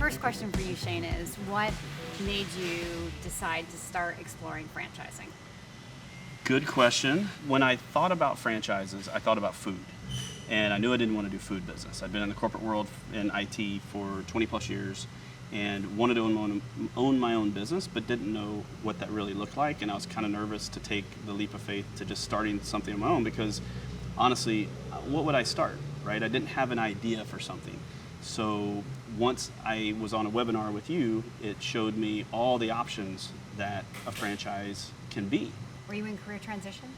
first question for you, Shane, is what made you decide to start exploring franchising? Good question. When I thought about franchises, I thought about food. And I knew I didn't want to do food business. I'd been in the corporate world in IT for 20 plus years and wanted to own my own business, but didn't know what that really looked like. And I was kind of nervous to take the leap of faith to just starting something of my own because honestly, what would I start, right? I didn't have an idea for something. So once I was on a webinar with you, it showed me all the options that a franchise can be. Were you in career transition?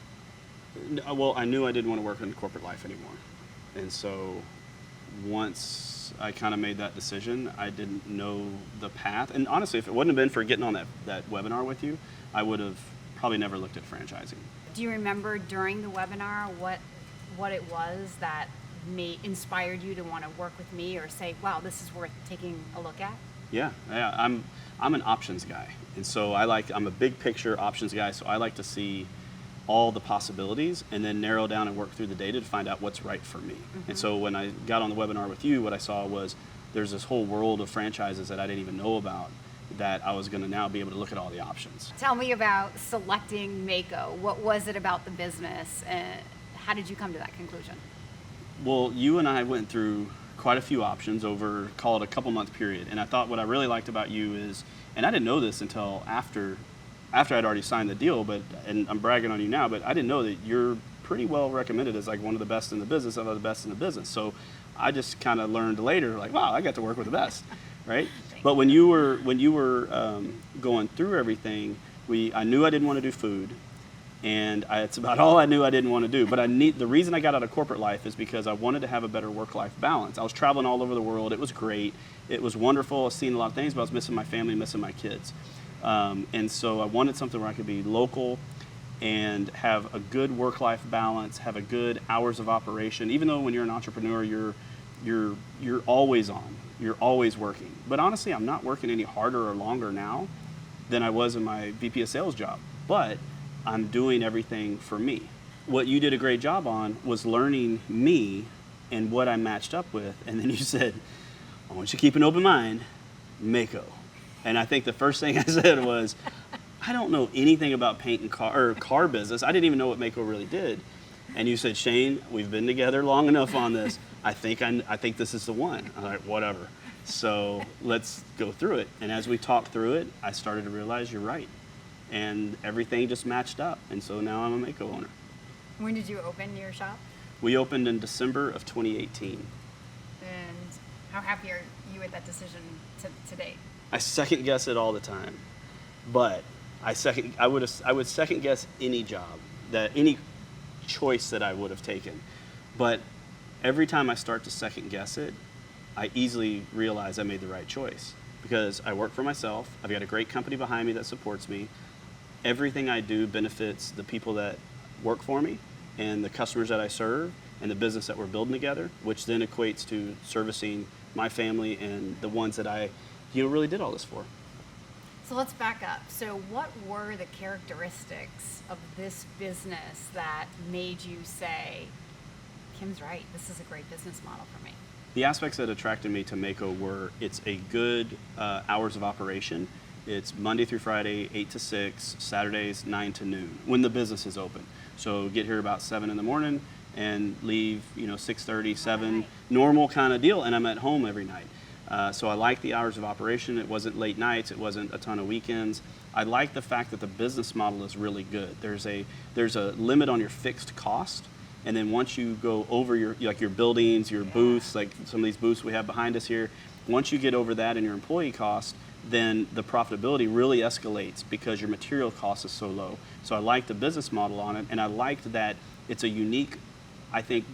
Well, I knew I didn't want to work in corporate life anymore. And so once I kind of made that decision, I didn't know the path. And honestly, if it wouldn't have been for getting on that webinar with you, I would have probably never looked at franchising. Do you remember during the webinar what it was that inspired you to want to work with me or say, wow, this is worth taking a look at? Yeah. I'm an options guy. And so I'm a big picture options guy, so I like to see all the possibilities and then narrow down and work through the data to find out what's right for me. And so when I got on the webinar with you, what I saw was there's this whole world of franchises that I didn't even know about that I was going to now be able to look at all the options. Tell me about selecting Maaco. What was it about the business? How did you come to that conclusion? Well, you and I went through quite a few options over, call it a couple month period. And I thought what I really liked about you is, and I didn't know this until after I'd already signed the deal, and I'm bragging on you now, but I didn't know that you're pretty well recommended as like one of the best in the business, of the best in the business. So I just kind of learned later, like, wow, I got to work with the best, right? But when you were going through everything, I knew I didn't want to do food, and it's about all I knew I didn't want to do. But the reason I got out of corporate life is because I wanted to have a better work-life balance. I was traveling all over the world. It was great. It was wonderful. I was seeing a lot of things, but I was missing my family, missing my kids. And so I wanted something where I could be local and have a good work-life balance, have a good hours of operation. Even though when you're an entrepreneur, you're always on, you're always working. But honestly, I'm not working any harder or longer now than I was in my VP of sales job. But I'm doing everything for me. What you did a great job on was learning me and what I matched up with. And then you said, I want you to keep an open mind, Maaco. And I think the first thing I said was, I don't know anything about paint and car business. I didn't even know what Maaco really did. And you said, Shane, we've been together long enough on this. I think this is the one. I'm like, whatever. So let's go through it. And as we talked through it, I started to realize you're right. And everything just matched up. And so now I'm a Maaco owner. When did you open your shop? We opened in December of 2018. And how happy are you with that decision to date? I second guess it all the time, but I would second guess any job, any choice that I would have taken. But every time I start to second guess it, I easily realize I made the right choice because I work for myself. I've got a great company behind me that supports me. Everything I do benefits the people that work for me and the customers that I serve and the business that we're building together, which then equates to servicing my family and the ones that I really did all this for. So let's back up. So what were the characteristics of this business that made you say, Kim's right, this is a great business model for me? The aspects that attracted me to Maaco were it's a good hours of operation. It's Monday through Friday, 8 to 6, Saturdays, 9 to noon, when the business is open. So get here about 7 in the morning and leave, 6:30, 7, Right. Normal kind of deal, and I'm at home every night. So I like the hours of operation. It wasn't late nights. It wasn't a ton of weekends. I like the fact that the business model is really good. There's a limit on your fixed cost, and then once you go over your buildings, your booths, like some of these booths we have behind us here, once you get over that and your employee cost, then the profitability really escalates because your material cost is so low. So I like the business model on it, and I liked that it's a unique, I think,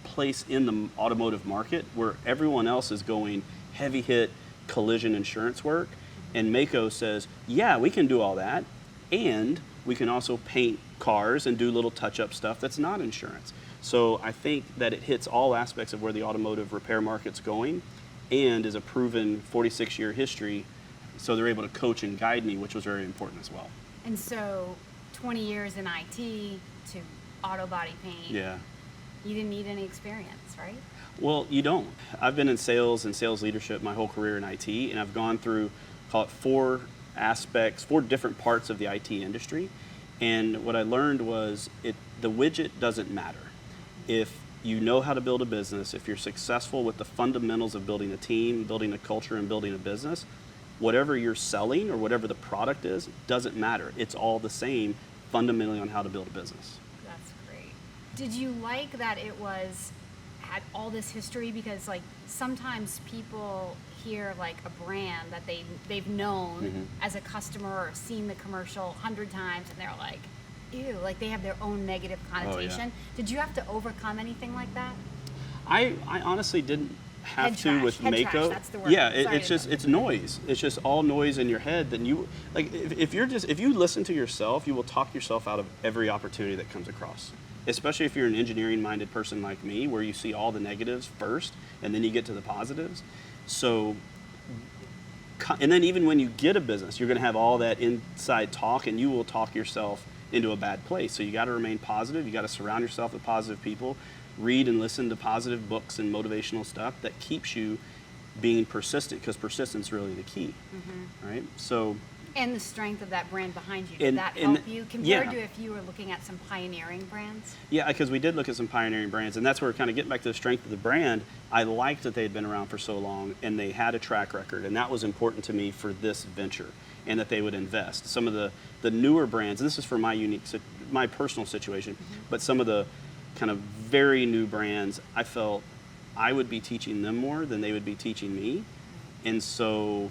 place in the automotive market where everyone else is going heavy hit collision insurance work, and Maaco says, yeah, we can do all that, and we can also paint cars and do little touch-up stuff that's not insurance. So I think that it hits all aspects of where the automotive repair market's going and is a proven 46-year history, so they're able to coach and guide me, which was very important as well. And so 20 years in IT to auto body paint. Yeah. You didn't need any experience, right? Well, you don't. I've been in sales and sales leadership my whole career in IT, and I've gone through, call it 4 different parts of the IT industry. And what I learned was the widget doesn't matter. If you know how to build a business, if you're successful with the fundamentals of building a team, building a culture, and building a business, whatever you're selling or whatever the product is, doesn't matter. It's all the same fundamentally on how to build a business. That's great. Did you like that it had all this history? Because like sometimes people hear like a brand that they've known as a customer or seen the commercial 100 times and they're like, ew, like they have their own negative connotation. Oh, yeah. Did you have to overcome anything like that? I honestly didn't have to with Head Maaco. trash, that's the word. Yeah, Sorry it's noise. It's just all noise in your head. Then you like if you listen to yourself, you will talk yourself out of every opportunity that comes across. Especially if you're an engineering-minded person like me, where you see all the negatives first and then you get to the positives. So, and then even when you get a business, you're going to have all that inside talk, and you will talk yourself into a bad place. So you got to remain positive. You got to surround yourself with positive people. Read and listen to positive books and motivational stuff that keeps you being persistent, because persistence is really the key, right? So, and the strength of that brand behind you, did that help you compared to if you were looking at some pioneering brands? Yeah, because we did look at some pioneering brands, and that's where kind of getting back to the strength of the brand. I liked that they had been around for so long and they had a track record, and that was important to me for this venture, and that they would invest. Some of the newer brands, and this is for my personal situation, but some of the kind of very new brands, I felt I would be teaching them more than they would be teaching me. And so,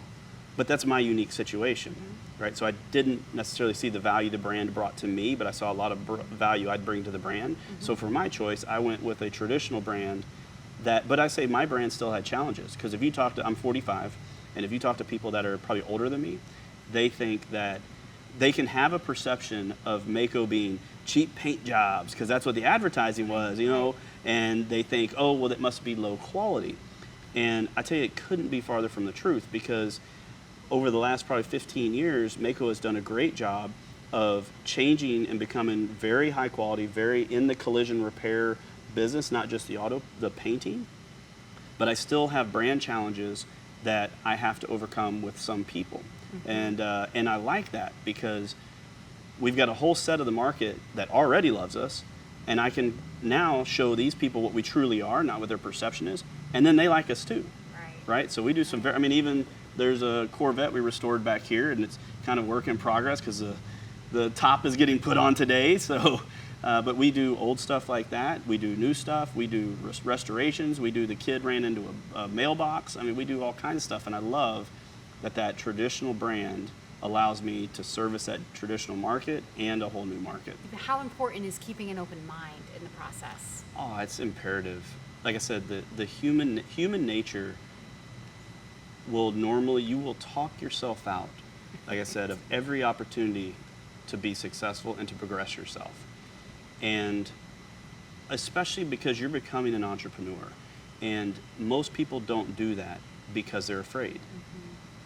but that's my unique situation, right? So I didn't necessarily see the value the brand brought to me, but I saw a lot of value I'd bring to the brand. So for my choice, I went with a traditional brand but I say my brand still had challenges, because if you talk to, I'm 45, and if you talk to people that are probably older than me, they think that they can have a perception of Maaco being cheap paint jobs, because that's what the advertising was, and they think, oh, well, that must be low quality. And I tell you, it couldn't be farther from the truth, because over the last probably 15 years, Maaco has done a great job of changing and becoming very high quality, very in the collision repair business, not just the painting. But I still have brand challenges that I have to overcome with some people. And I like that, because we've got a whole set of the market that already loves us, and I can now show these people what we truly are, not what their perception is, and then they like us too, right? So we do some even there's a Corvette we restored back here, and it's kind of work in progress because the top is getting put on today. So, but we do old stuff like that. We do new stuff. We do restorations. We do the kid ran into a mailbox. I mean, we do all kinds of stuff, and I love that traditional brand allows me to service that traditional market and a whole new market. How important is keeping an open mind in the process? Oh, it's imperative. Like I said, the human nature will normally, you will talk yourself out, like I said, of every opportunity to be successful and to progress yourself. And especially because you're becoming an entrepreneur, and most people don't do that because they're afraid.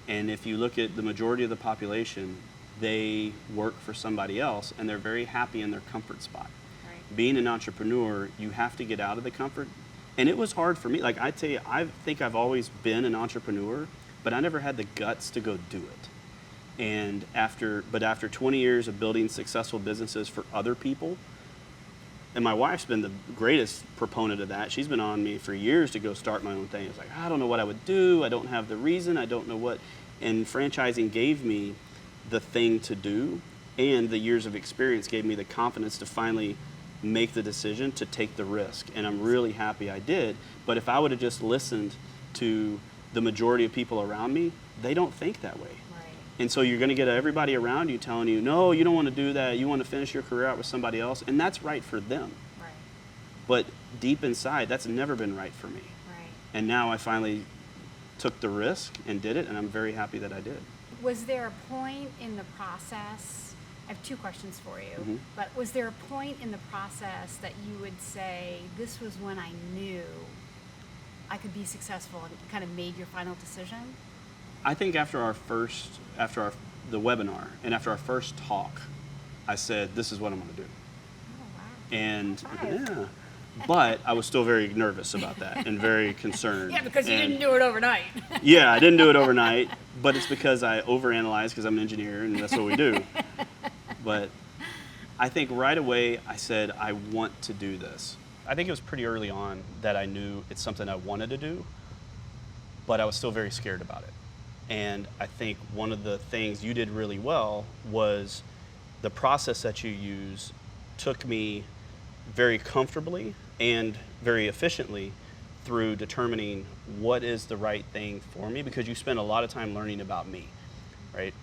And if you look at the majority of the population, they work for somebody else, and they're very happy in their comfort spot. Right. Being an entrepreneur, you have to get out of the comfort. And it was hard for me. Like I tell you, I think I've always been an entrepreneur, but I never had the guts to go do it. And after 20 years of building successful businesses for other people, and my wife's been the greatest proponent of that. She's been on me for years to go start my own thing. It's like, I don't know what I would do. I don't have the reason. I don't know what. And franchising gave me the thing to do, and the years of experience gave me the confidence to finally make the decision to take the risk. And I'm really happy I did. But if I would have just listened to the majority of people around me, they don't think that way. And so you're going to get everybody around you telling you, no, you don't want to do that. You want to finish your career out with somebody else. And that's right for them. Right. But deep inside, that's never been right for me. Right. And now I finally took the risk and did it, and I'm very happy that I did. Was there a point in the process, I have 2 questions for you, but was there a point in the process that you would say, this was when I knew I could be successful, and kind of made your final decision? I think after the webinar and after our first talk, I said, this is what I'm going to do. Oh, wow. And yeah, But I was still very nervous about that and very concerned. Yeah, because you And didn't do it overnight. yeah, I didn't do it overnight, but it's because I overanalyze because I'm an engineer and that's what we do. But I think right away I said, I want to do this. I think it was pretty early on that I knew it's something I wanted to do, but I was still very scared about it. And I think one of the things you did really well was the process that you use took me very comfortably and very efficiently through determining what is the right thing for me, because you spend a lot of time learning about me, right?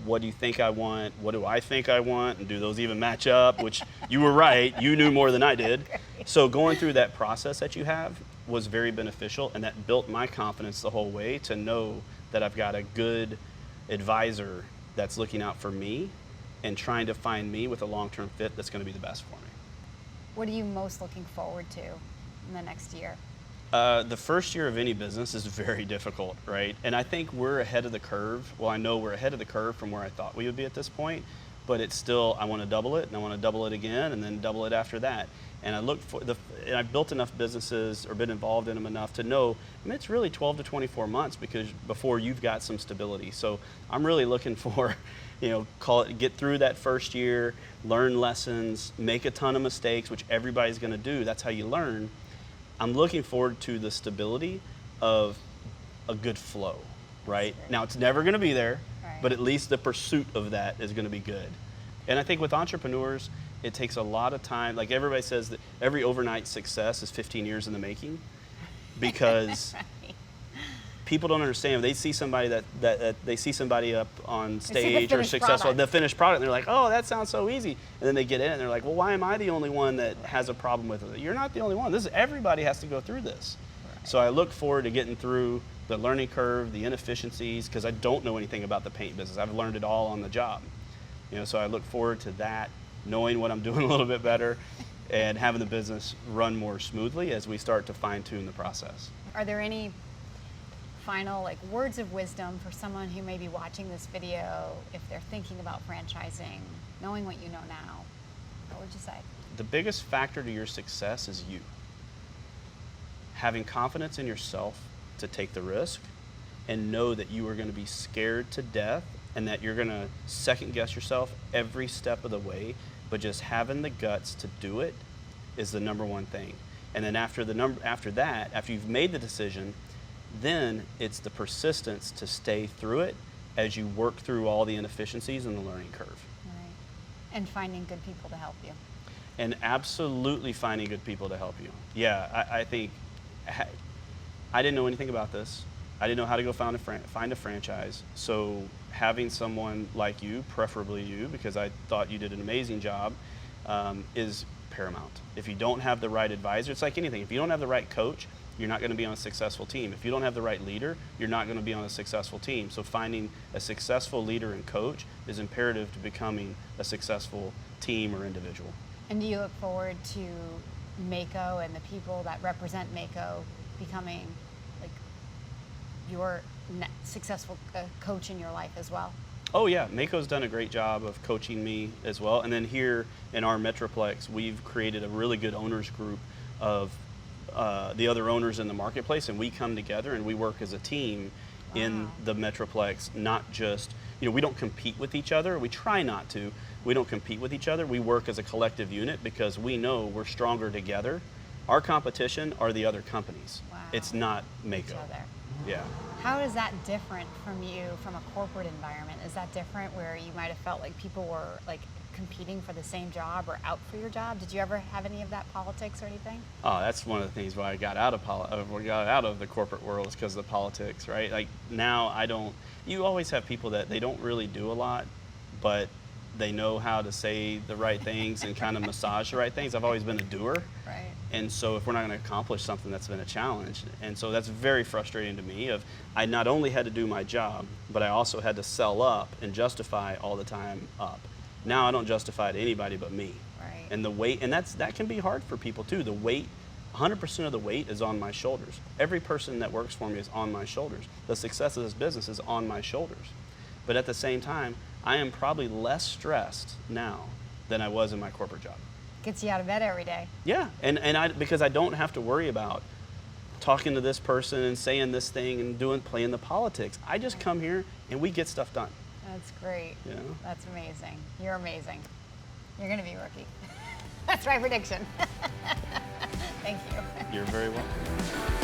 What do you think I want? What do I think I want? And do those even match up? Which you were right, you knew more than I did. So going through that process that you have was very beneficial, and that built my confidence the whole way to know that I've got a good advisor that's looking out for me and trying to find me with a long-term fit that's going to be the best for me. What are you most looking forward to in the next year? The first year of any business is very difficult, right? And I think we're ahead of the curve. Well, I know we're ahead of the curve from where I thought we would be at this point, but it's still, I want to double it, and I want to double it again, and then double it after that. And and I've built enough businesses or been involved in them enough to know, I mean, it's really 12 to 24 months before you've got some stability. So I'm really looking for, get through that first year, learn lessons, make a ton of mistakes, which everybody's going to do. That's how you learn. I'm looking forward to the stability of a good flow, right? Now, it's never going to be there, but at least the pursuit of that is going to be good. And I think with entrepreneurs, it takes a lot of time. Like everybody says that every overnight success is 15 years in the making, because people don't understand. They see somebody that they see somebody up on stage or successful, the finished product, and they're like, oh, that sounds so easy. And then they get in and they're like, well, why am I the only one that has a problem with it? You're not the only one. Everybody has to go through this. Right. So I look forward to getting through the learning curve, the inefficiencies, because I don't know anything about the paint business. I've learned it all on the job. So I look forward to that, knowing what I'm doing a little bit better, and having the business run more smoothly as we start to fine-tune the process. Are there any final words of wisdom for someone who may be watching this video if they're thinking about franchising, knowing what you know now? What would you say? The biggest factor to your success is you. Having confidence in yourself to take the risk and know that you are going to be scared to death and that you're going to second guess yourself every step of the way, but just having the guts to do it is the number one thing. And then after you've made the decision, then it's the persistence to stay through it as you work through all the inefficiencies and the learning curve. Right. And finding good people to help you. And absolutely finding good people to help you. Yeah, I think I didn't know anything about this. I didn't know how to go find a franchise. So having someone like you, preferably you, because I thought you did an amazing job, is paramount. If you don't have the right advisor, it's like anything. If you don't have the right coach, you're not going to be on a successful team. If you don't have the right leader, you're not going to be on a successful team. So finding a successful leader and coach is imperative to becoming a successful team or individual. And do you look forward to Maaco and the people that represent Maaco becoming your successful coach in your life as well? Oh yeah, Maaco's done a great job of coaching me as well. And then here in our Metroplex, we've created a really good owners group of the other owners in the marketplace, and we come together and we work as a team in the Metroplex, not just, we don't compete with each other. We try not to. We don't compete with each other. We work as a collective unit because we know we're stronger together. Our competition are the other companies. Wow. It's not Maaco. Each other. Yeah. How is that different from a corporate environment? Is that different where you might have felt like people were competing for the same job or out for your job? Did you ever have any of that politics or anything? Oh, that's one of the things why I got out of the corporate world, is because of the politics, right? Like now you always have people that they don't really do a lot, but they know how to say the right things and kind of massage the right things. I've always been a doer. Right. And so if we're not going to accomplish something, that's been a challenge. And so that's very frustrating to me. I not only had to do my job, but I also had to sell up and justify all the time up. Now I don't justify to anybody but me. Right. And the weight, and that can be hard for people too. The weight, 100% of the weight is on my shoulders. Every person that works for me is on my shoulders. The success of this business is on my shoulders. But at the same time, I am probably less stressed now than I was in my corporate job. Gets you out of bed every day. Yeah, and because I don't have to worry about talking to this person and saying this thing and playing the politics. I just come here and we get stuff done. That's great. You know? That's amazing. You're amazing. You're going to be a rookie. That's my prediction. Thank you. You're very welcome.